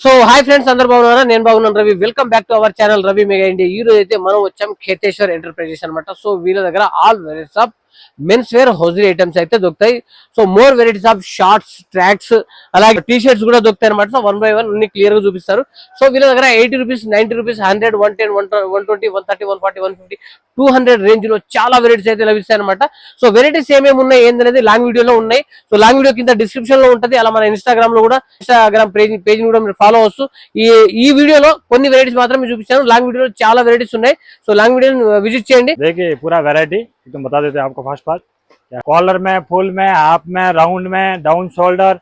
So hi friends, అందరు బాగున్నారా? నేను బాగున్నాను. Ravi, welcome back to our channel Ravi mega India. ఈ రోజు అయితే మనం వచ్చాం ఖేతేశ్వర్ ఎంటర్ప్రైజెస్ అనమాట. సో వీళ్ళ దగ్గర all varieties of men's wear hosiery items అయితే దొరుకుతాయి. So more varieties of shorts, tracks, అలాగే టీ షర్ట్స్ కూడా దొరుకుతాయి అనమాట. సో 1 by 1 అన్ని క్లియర్ గా చూపిస్తారు. సో వీళ్ళ దగ్గర 80 రూపీస్, 90 రూపీస్, 100, 110, 120, 130, 140, 150, 200 రేంజ్ లో చాలా వెరైటీస్ అయితే లభిస్తాయి అనమాట. సో వెరైటీస్ ఏమేమి ఉన్నాయి ఏందనేది లాంగ్ వీడియోలో ఉన్నాయి. సో లాంగ్ వీడియో కింద డిస్క్రిప్షన్ లో ఉంటది. అలా మన ఇన్స్టాగ్రామ్ లో కూడా, ఇన్స్టాగ్రామ్ పేజ్ కూడా మీరు ఫాలో అవచ్చు. ఈ వీడియోలో కొన్ని వెరైటీస్ మాత్రమే చూపించాను. లాంగ్ వీడియోలో చాలా వెరైటీస్ ఉన్నాయి. సో లాంగ్ వీడియో విజిట్ చేయండి. देखिए पूरा वैरायटी एकदम बता देते हैं आपको फर्स्ट पार्ट। कॉलर में, फुल में, हाफ में, राउंड में, down shoulder,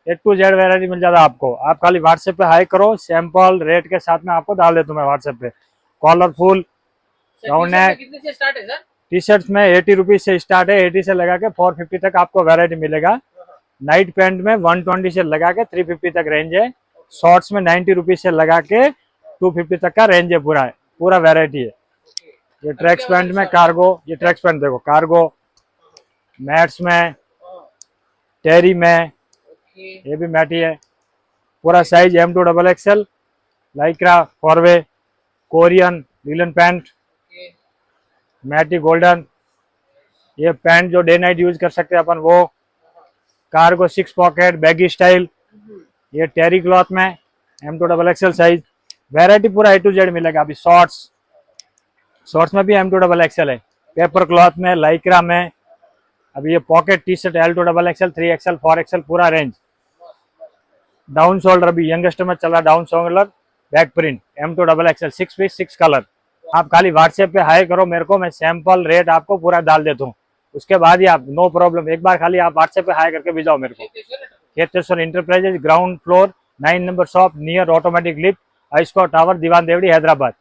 A to Z variety मिल जाता है आपको। आप खाली व्हाट्सएप पे हाई करो, सैंपल रेट के साथ में आपको डाल देता हूँ मैं व्हाट्सएप पे। कॉलर फुल, राउंड नेक, कितने से स्टार्ट है सर? टी शर्ट में 80 रुपीज से स्टार्ट है। 80 से लगा के 450 तक आपको वैरायटी मिलेगा। नाइट पैंट में 120 से लगा के 350 तक रेंज है। शॉर्ट्स में 90 रुपीज से लगा के 250 तक का रेंज है। पूरा वैरायटी है। ये ट्रैक्स पैंट में कार्गो, ये ट्रैक्स पैंट देखो, कार्गो मैट्स में, टेरी में, ये भी मैटी है। पूरा size M2XXL, Lycra, four way, Korean, linen pant, matty golden. ये पैंट जो डे नाइट यूज कर सकते हैं अपन, वो कार्गो 6 पॉकेट बैगी स्टाइल। ये टेरी क्लॉथ में M2XXL साइज। वैरायटी पूरा A to Z मिलेगा। अभी शॉर्ट्स में भी M2XXL है। पेपर क्लॉथ में, लाइक्रा में। अभी ये pocket T shirt L2XXL, 3XL, 4XL पूरा रेंज। डाउन शोल्डर अभी यंगेस्ट में चल रहा, down shoulder back print M2XXL, 6 piece 6 colour. आप खाली व्हाट्सएप पे हाई करो मेरे को, मैं सैंपल रेट आपको पूरा डाल देता हूँ। उसके बाद ही आप नो प्रॉब्लम, एक बार खाली आप व्हाट्सएप पे हाई करके भेजाओ मेरे को। Kheteshwar enterprises, ground floor, 9 number shop, near automatic lift, आइस्को टावर, दीवान देवड़ी, हैदराबाद।